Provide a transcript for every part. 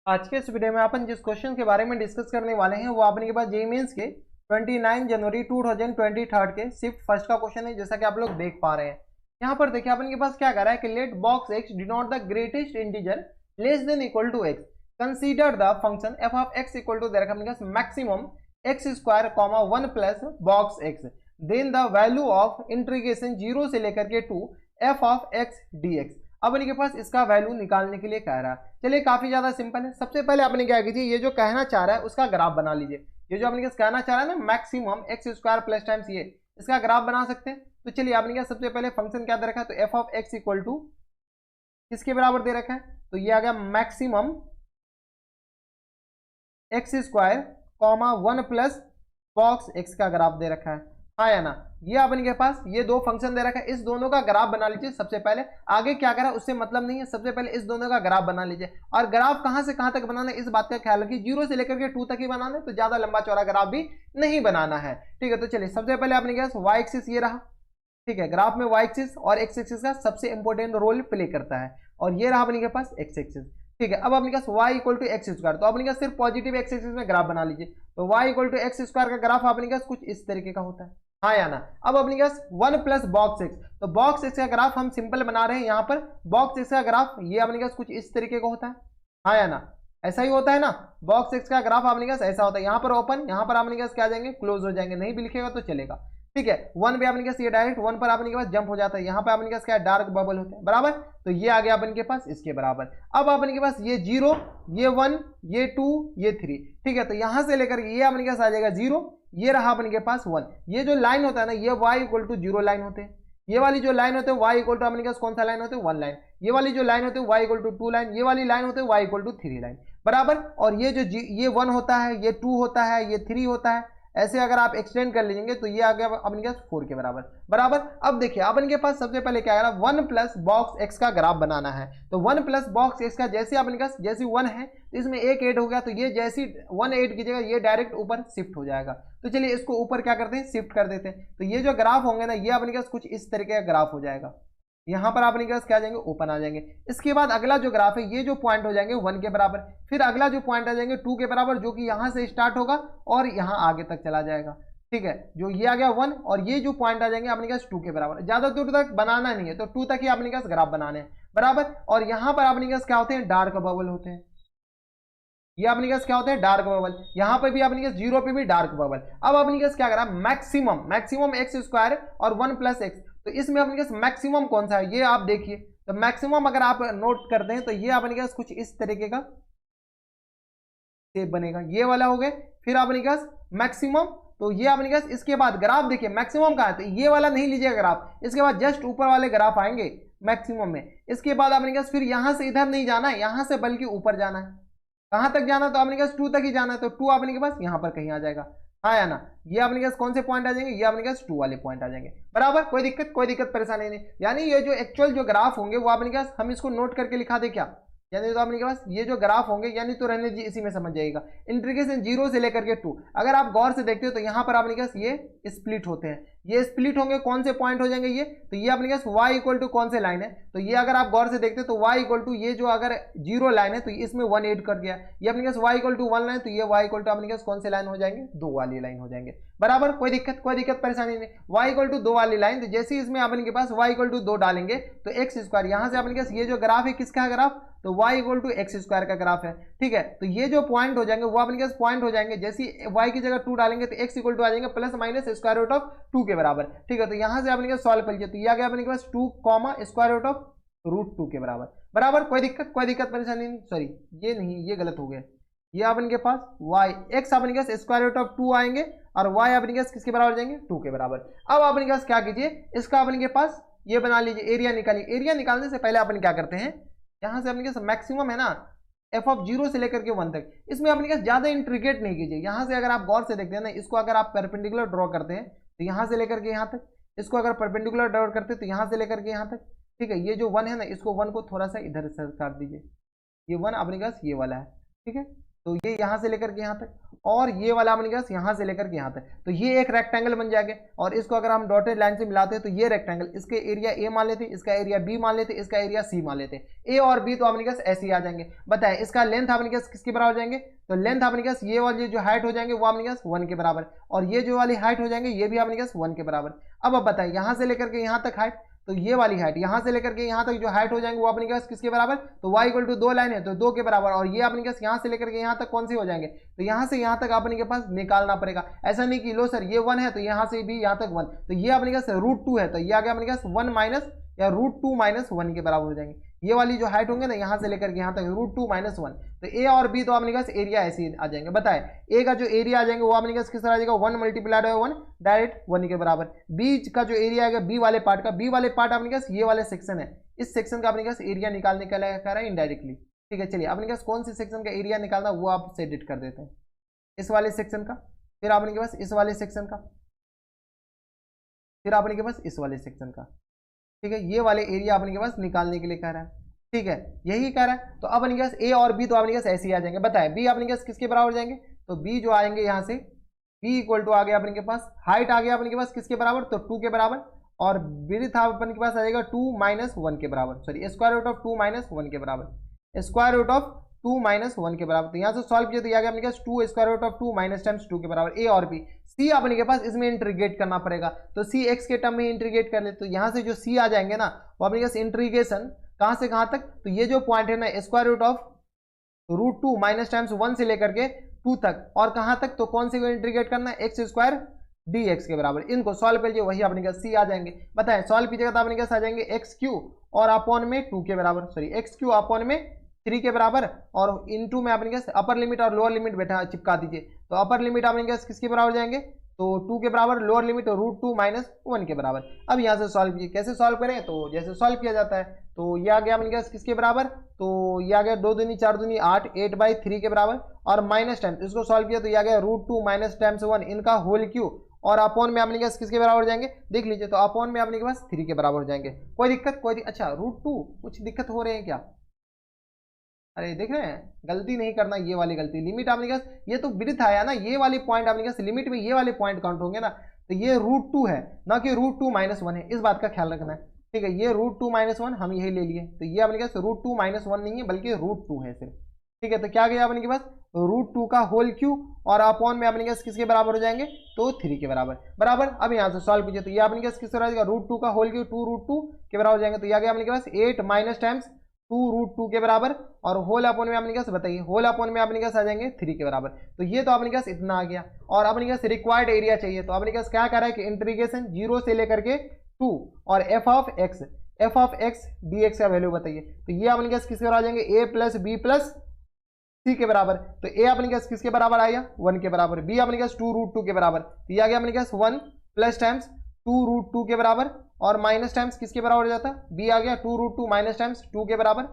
आज के इस वीडियो में अपन जिस क्वेश्चन के बारे में डिस्कस करने वाले हैं वो अपने के पास जेईई मेंस के 29 जनवरी 2023 के शिफ्ट फर्स्ट का क्वेश्चन है, जैसा कि आप लोग देख पा रहे हैं। यहाँ पर देखिए अपन के पास क्या कर रहा है कि let box x denote the greatest integer less than equal to x, consider the function f of x equal to दे रखा अपने पास maximum x square comma 1 plus box x, then the value of integration 0 से लेकर के 2 f of x d x. अब इनके पास इसका वैल्यू निकालने के लिए कह रहा है। चलिए काफी ज्यादा सिंपल है। सबसे पहले आपने क्या कीजिए, ये जो कहना चाह रहा है उसका ग्राफ बना लीजिए। ये जो आपने कहना चाह रहा है ना maximum x square plus times, ये इसका ग्राफ बना सकते हैं। तो चलिए आपने क्या सबसे पहले फंक्शन क्या दे रखा है, तो F of x equal to किसके बराबर दे रखा है, तो ये आ गया maximum x square comma 1 plus box X का ग्राफ दे रखा है। हाँ या ना, ये अपन के पास ये दो फंक्शन दे रखा है, इस दोनों का ग्राफ बना लीजिए। सबसे पहले आगे क्या करा उससे मतलब नहीं है, सबसे पहले इस दोनों का ग्राफ बना लीजिए। और ग्राफ कहां से कहां तक बनाना है इस बात का ख्याल रखिए, 0 से लेकर के 2 तक ही बनाना है, तो ज्यादा लंबा चौड़ा ग्राफ भी नहीं बनाना है। ठीक है, तो चलिए सबसे पहले आपने क्या वाई एक्सिस ये रहा। ठीक है, ग्राफ में वाई एक्सिस और एक्स एक्सिस का सबसे इंपॉर्टेंट रोल प्ले करता है, और ये रहा अपने के पास एक्स एक्सिस। ठीक है, अब अपने पास y equal to X square, तो अपने पास सिर्फ पॉजिटिव एक्स एक्सिस में ग्राफ बना लीजिए। तो y equal to X square का ग्राफ अपने पास कुछ इस तरीके का होता है। हाँ या ना, अब अपने पास 1 प्लस बॉक्स एक्स, तो बॉक्स एक्स का ग्राफ हम सिंपल बना रहे हैं। यहाँ पर बॉक्स एक्स का ग्राफ ये अपने पास कुछ इस तरीके का होता है। हाँ या ना, ऐसा ही होता है ना, बॉक्स एक्स का ग्राफ अपने पास ऐसा होता है। यहाँ पर ओपन, यहाँ पर अपने पास क्या जाएंगे क्लोज हो जाएंगे, नहीं भी लिखेगा तो चलेगा। ठीक है, 1 पे अपने पास ये डायरेक्ट 1 पर अपने के पास जंप हो जाता है। यहाँ पे अपने पास क्या डार्क बबल होते हैं बराबर, तो ये आ गया अपन के पास इसके बराबर। अब अपने के पास ये 0, ये 1, ये 2, ये 3। ठीक है, तो यहां से लेकर ये अपने के पास आ जाएगा 0, ये रहा अपने के पास 1। ये जो लाइन होता है ना ये y इक्वल टू 0 लाइन होते हैं। ये वाली जो लाइन होते हैं y इक्वल टू अपने के पास कौन सा लाइन होते हैं 1 लाइन। ये वाली जो लाइन होते हैं y इक्वल टू 2 लाइन। ये वाली लाइन होते हैं y इक्वल टू 3 लाइन बराबर। और ये जो ये 1 होता है, ये 2 होता है, ये 3 होता है, ऐसे अगर आप एक्सटेंड कर लीजिए तो ये आ गया अपने के पास 4 के बराबर बराबर। अब देखिए अपन के पास सबसे पहले क्या है, 1 प्लस बॉक्स एक्स का ग्राफ बनाना है। तो 1 प्लस बॉक्स एक्स का जैसे अपने पास जैसे 1 है तो इसमें एक ऐड हो गया, तो ये जैसी 1 ऐड कीजिएगा ये डायरेक्ट ऊपर शिफ्ट हो जाएगा। तो चलिए इसको ऊपर क्या करते हैं, शिफ्ट कर देते हैं। तो ये जो ग्राफ होंगे ना ये अपने पास कुछ इस तरीके का ग्राफ हो जाएगा। यहां पर अपने पास क्या जाएंगे ओपन आ जाएंगे। इसके बाद अगला जो ग्राफ है ये जो पॉइंट हो जाएंगे 1 के बराबर, फिर अगला जो पॉइंट आ जाएंगे 2 के बराबर, जो कि यहां से स्टार्ट होगा और यहां आगे तक चला जाएगा। ठीक है, जो ये आ गया 1 और ये जो पॉइंट आ जाएंगे अपने पास 2 के बराबर। ज्यादा दूर तक बनाना नहीं है, तो 2 तक ही अपने पास ग्राफ बनाने हैं बराबर। और यहां पर अपने पास क्या होते हैं डार्क बबल होते हैं। ये अपने पास क्या होता है डार्क बबल, यहां पर भी अपने पास 0 पे भी डार्क बबल। अब अपने पास क्या करा मैक्सिमम एक्स स्क्वायर और 1 प्लस एक्स, तो इसमें अपने पास मैक्सिमम कौन सा है ये आप देखिए। तो मैक्सिमम अगर आप नोट करते हैं तो ये अपने पास कुछ इस तरीके का शेप बनेगा, ये वाला हो गया। फिर अपने पास मैक्सिमम, तो ये अपने पास इसके बाद ग्राफ देखिए मैक्सिमम का है, तो ये वाला नहीं लीजिएगा ग्राफ, इसके बाद जस्ट ऊपर वाले ग्राफ आएंगे मैक्सिमम में। इसके बाद अपने पास फिर यहां से इधर नहीं जाना है, यहां से बल्कि ऊपर जाना है। कहां तक जाना है, तो अपने पास 2 तक ही जाना है, तो 2 अपने के पास यहां पर कहीं आ जाएगा। हाँ या ना, ये अपने पास कौन से पॉइंट आ जाएंगे, ये अपने पास 2 वाले पॉइंट आ जाएंगे बराबर। कोई दिक्कत परेशानी नहीं। यानी ये जो एक्चुअल जो ग्राफ होंगे वो अपने पास हम इसको नोट करके लिखा दे क्या, यानी तो अपने के पास ये जो ग्राफ होंगे यानी तो रहने जी इसी में समझ जाएगा। इंटीग्रेशन 0 से लेकर के 2, अगर आप गौर से देखते हो तो यहाँ पर अपने पास ये स्प्लिट होते हैं। ये स्प्लिट होंगे कौन से पॉइंट हो जाएंगे ये, तो ये अपने पास y इक्वल टू कौन से लाइन है, तो ये अगर आप गौर से देखते हो तो y इक्वल टू ये जो अगर 0 लाइन है तो इसमें 1 ऐड कर दिया। ये अपने पास y इक्वल टू 1 लाइन, तो ये y इक्वल टू अपने पास कौन से लाइन हो जाएंगे 2 वाली लाइन हो जाएंगे बराबर। कोई दिक्कत परेशानी नहीं। y इक्वल टू 2 वाली लाइन, तो जैसे इसमें अपने के पास y इक्वल टू 2 डालेंगे तो एक्स स्क्वायर, यहाँ से अपने पास ये जो ग्राफ है किसका ग्राफ, तो y equal to X square का ग्राफ है। ठीक है, तो ये जो पॉइंट हो जाएंगे वो अपने पास पॉइंट हो जाएंगे, जैसे y की जगह 2 डालेंगे तो x इक्वल टू आ जाएंगे plus minus square root of 2 के बराबर। ठीक है, तो यहां से अपने पास सॉल्व कर लीजिए, तो ये आ गया अपने पास 2 स्क्वायर रूट ऑफ रूट 2 के बराबर बराबर। कोई दिक्कत परेशानी नहीं, सॉरी ये नहीं, ये गलत हो गया। ये अपने के पास y x अपने पास स्क्वायर रूट ऑफ 2 आएंगे और y अपने पास किसके बराबर जाएंगे 2 के बराबर। अब अपने पास क्या कीजिए, इसका अपने के पास ये बना लीजिए, एरिया निकालिए। एरिया निकालने से पहले अपन क्या करते हैं, यहां से अपने पास मैक्सिमम है ना एफ ऑफ 0 से लेकर के 1 तक, इसमें अपने पास ज्यादा इंट्रीगेट नहीं कीजिए। यहां से अगर आप गौर से देखते हैं ना, इसको अगर आप परपेंडिकुलर ड्रॉ करते हैं तो यहां से लेकर के यहां तक, इसको अगर परपेंडिकुलर ड्रॉ करते हैं तो यहां से लेकर के यहां तक। ठीक है, ये जो 1 है ना इसको 1 को थोड़ा सा इधर से कर दीजिए, ये 1 अपने पास ये वाला है। ठीक है, तो ये यहाँ से लेकर के यहाँ तक, और ये वाला अपने पास यहाँ से लेकर के यहाँ तक, तो ये एक रेक्टेंगल बन जाएगा। और इसको अगर हम डॉटेड लाइन से मिलाते हैं तो ये रेक्टेंगल, इसके एरिया ए मान लेते, इसका एरिया बी मान लेते, इसका एरिया सी मान लेते। ए और बी तो अपने पास ऐसे ही आ जाएंगे। बताए इसका लेंथ अपने पास किसके बराबर हो जाएंगे, तो लेंथ अपने पास ये वाली जो हाइट हो जाएंगे वो अपने पास 1 के बराबर, और ये जो वाली हाइट हो जाएंगे ये भी अपने पास 1 के बराबर। अब बताए यहाँ से लेकर के यहाँ तक हाइट, तो ये वाली हाइट यहाँ से लेकर के यहाँ तक जो हाइट हो जाएंगे वो अपने पास किसके बराबर, तो y इक्वल टू 2 लाइन है तो 2 के बराबर। और ये अपने पास यहाँ से लेकर के यहाँ तक कौन से हो जाएंगे, तो यहाँ से यहाँ तक अपने के पास निकालना पड़ेगा। ऐसा नहीं कि लो सर ये 1 है तो यहाँ से भी यहाँ तक 1, तो ये अपने पास √2 है, तो ये आ गया अपने पास 1 माइनस या √2 माइनस 1 के बराबर हो जाएंगे। ये वाली जो हाइट होंगे ना यहाँ से लेकर के यहाँ तक √2 माइनस 1, तो ए और बी तो अपने पास एरिया ऐसे ही आ जाएंगे। बताए ए का जो एरिया आ जाएंगे वो अपने पास किस तरह आ जाएगा, 1 मल्टीप्लाइड बाय 1 डायरेक्ट 1 के बराबर। बी का जो एरिया आएगा बी वाले पार्ट का, बी वाले पार्ट अपने पास ये वाले सेक्शन है, इस सेक्शन का अपने पास एरिया निकालने का कह रहा है इनडायरेक्टली। ठीक है, चलिए अपने पास कौन सी सेक्शन का एरिया निकालना वो आप से एडिट कर देते हैं, इस वाले सेक्शन का, फिर अपने के पास इस वाले सेक्शन का, फिर अपने के पास इस वाले सेक्शन का। ठीक है, ये वाले एरिया अपने के पास निकालने के लिए कह रहा है। ठीक है, यही कह रहा है। तो अब अपने पास ए और बी तो अपने पास ऐसे ही आ जाएंगे। बताए बी अपने पास किसके बराबर हो जाएंगे, तो बी जो आएंगे यहाँ से बी इक्वल टू आ गया अपने के पास, हाइट आ गया अपने के पास किसके बराबर, तो 2 के बराबर, और विड्थ अपने के पास आ जाएगा 2 माइनस 1 के बराबर, sorry square root of 2 minus 1 के बराबर, स्क्वायर रूट ऑफ 2 माइनस 1 के बराबर। तो यहाँ से सॉल्व किया तो आ गया अपने पास 2 square root of 2 minus times 2 के बराबर। ए और बी, सी अपने के पास इसमें इंटीग्रेट करना पड़ेगा, तो सी एक्स के टर्म में इंटीग्रेट कर ले, तो यहाँ से जो सी आ जाएंगे ना वो अपने पास इंटीग्रेशन कहाँ से कहाँ तक, तो ये जो पॉइंट है ना square root of √2 minus times 1 से लेकर के 2 तक, और कहाँ तक, तो कौन से को इंटीग्रेट करना है, एक्स स्क्वायर dx के बराबर। इनको सॉल्व कर लीजिए, वही अपने पास सी आ जाएंगे। बताएं सॉल्व कीजिएगा तो अपने पास आ जाएंगे एक्स क्यू और अपॉन में 2 के बराबर, सॉरी एक्स क्यू अपॉन में 3 के बराबर, और इनटू में अपने पास अपर लिमिट और लोअर लिमिट बैठा चिपका दीजिए। तो अपर लिमिट अपने पास किसके बराबर जाएंगे, तो 2 के बराबर, लोअर लिमिट √2 माइनस 1 के बराबर। अब यहाँ से सॉल्व कीजिए, कैसे सॉल्व करें, तो जैसे सॉल्व किया जाता है, तो ये आ गया अपने पास किसके बराबर, तो ये आ गया 2 दूनी 4 दूनी 8, 8/3 के बराबर, और माइनस टाइम्स इसको सॉल्व किया तो ये आ गया √2 माइनस टाइम्स 1 इनका होल क्यू, और अपॉन में अपने पास किसके बराबर हो जाएंगे, देख लीजिए, तो अपॉन में अपने के पास 3 के बराबर हो जाएंगे। कोई दिक्कत, अच्छा √2 कुछ दिक्कत हो रहे हैं क्या, अरे देख रहे हैं, गलती नहीं करना, ये वाली गलती, लिमिट आपने पास ये तो विड्थ आया ना, ये वाली पॉइंट आपने पास लिमिट में ये वाले पॉइंट काउंट होंगे ना, तो ये √2 है ना कि √2 माइनस 1 है, इस बात का ख्याल रखना है। ठीक है, ये √2 माइनस 1 हम यही ले लिए, तो ये अपने पास √2 माइनस 1 नहीं है बल्कि √2 है सिर्फ। ठीक है, तो क्या गया अपने के पास √2 का होल क्यू, और अपॉन में अपने पास किसके बराबर हो जाएंगे, तो 3 के बराबर बराबर। अब यहाँ से सॉल्व कीजिए तो ये अपने पास किसके बराबर √2 का होल क्यू 2 √2 के बराबर हो जाएंगे, तो यह गया अपने के पास 8 माइनस टाइम्स 2 √2 के बराबर, और होल अपॉन में अपने पास बताइए, होल अपॉन में अपने पास आ जाएंगे 3 के बराबर। तो ये तो अपने पास इतना आ गया, और अपने पास रिक्वायर्ड एरिया चाहिए, तो अपने पास क्या कर रहा है कि इंटीग्रेशन 0 से लेकर के 2 और f ऑफ x dx का वैल्यू बताइए, तो ये अपने पास किसके बराबर आ जाएंगे, a प्लस बी प्लस सी के बराबर। तो a अपने पास किसके बराबर आएगा, 1 के बराबर, b अपने पास 2 √2 के बराबर, तो ये आ गया अपने पास 1 प्लस टाइम्स 2 √2 के बराबर, और माइनस टाइम्स किसके बराबर हो जाता है, b आ गया 2 √2 माइनस टाइम्स 2 के बराबर।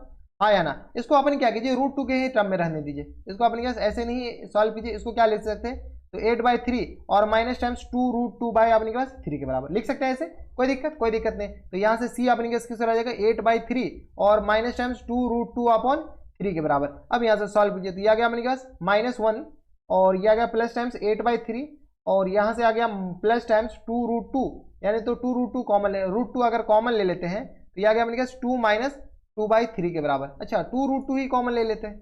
हाँ या ना, इसको अपन क्या कीजिए √2 के ही टर्म में रहने दीजिए, इसको अपने पास ऐसे नहीं सॉल्व कीजिए, इसको क्या लिख सकते हैं, तो 8/3 और माइनस टाइम्स 2 √2 बाय अपने पास 3 के बराबर लिख सकते हैं ऐसे, कोई दिक्कत नहीं। तो यहाँ से c अपने पास किससे आ जाएगा 8/3 और माइनस टाइम्स 2 √2 अपॉन 3 के बराबर। अब यहाँ से सॉल्व कीजिए तो यह आ गया अपने पास -1, और यह आ गया प्लस टाइम्स 8/3, और यहाँ से आ गया प्लस टाइम्स 2 √2, यानी तो 2 √2 कॉमन ले, √2 अगर कॉमन ले लेते हैं तो यह आ गया अपने पास 2 माइनस 2/3 के बराबर। अच्छा 2 √2 ही कॉमन ले लेते हैं,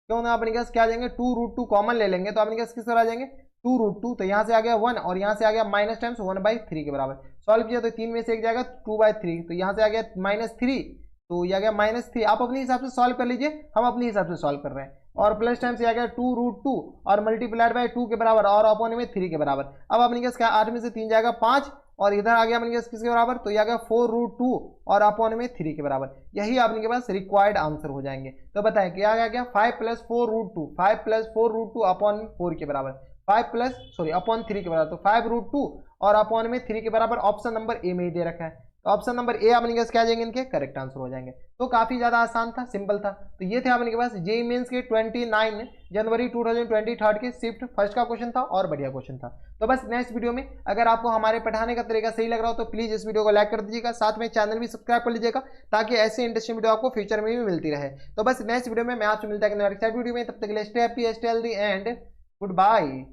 क्यों ना अपने पास क्या आ जाएंगे 2 √2 कॉमन ले लेंगे, तो अपने पास किस तरह आ जाएंगे 2 √2, तो यहाँ से आ गया 1 और यहाँ से आ गया माइनस टाइम्स 1/3 के बराबर। सॉल्व किया तो 3 में से एक जाएगा 2/3, तो यहाँ से आ गया -3, तो यह आ गया -3। आप अपने हिसाब से सॉल्व कर लीजिए, हम अपने हिसाब से सॉल्व कर रहे हैं, और प्लस टाइम से आ गया 2 √2 और मल्टीप्लाइड बाय 2 के बराबर, और अपॉन में 3 के बराबर। अब अपने पास क्या 8 में से 3 जाएगा 5, और इधर आ गया अपने पास किसके बराबर, तो यह आ गया 4 √2 और अपॉन में 3 के बराबर। यही आपके पास रिक्वायर्ड आंसर हो जाएंगे। तो बताएं क्या आ गया 5 + 4 √2, 5 + 4 √2 अपॉन 4 के बराबर, 5 + अपॉन 3 के बराबर, तो 5 √2 और अपॉन में 3 के बराबर। ऑप्शन नंबर ए में ही दे रखा है। तो ऑप्शन नंबर ए अपने के पास क्या आ जाएंगे, इनके करेक्ट आंसर हो जाएंगे। तो काफी ज्यादा आसान था, सिंपल था। तो ये थे अपने के पास जेईई मेंस के 29 जनवरी 2023 के शिफ्ट फर्स्ट का क्वेश्चन था, और बढ़िया क्वेश्चन था। तो बस नेक्स्ट वीडियो में अगर आपको हमारे पढ़ाने का तरीका सही लग रहा हो तो प्लीज इस वीडियो को लाइक कर दीजिएगा, साथ में चैनल भी सब्सक्राइब कर लीजिएगा, ताकि ऐसे इंटरेस्टिंग वीडियो आपको फ्यूचर में भी मिलती रहे। तो बस नेक्स्ट वीडियो में मैं आपसे मिलता है वीडियो में, तब तक के लिए stay happy, stay healthy and good bye.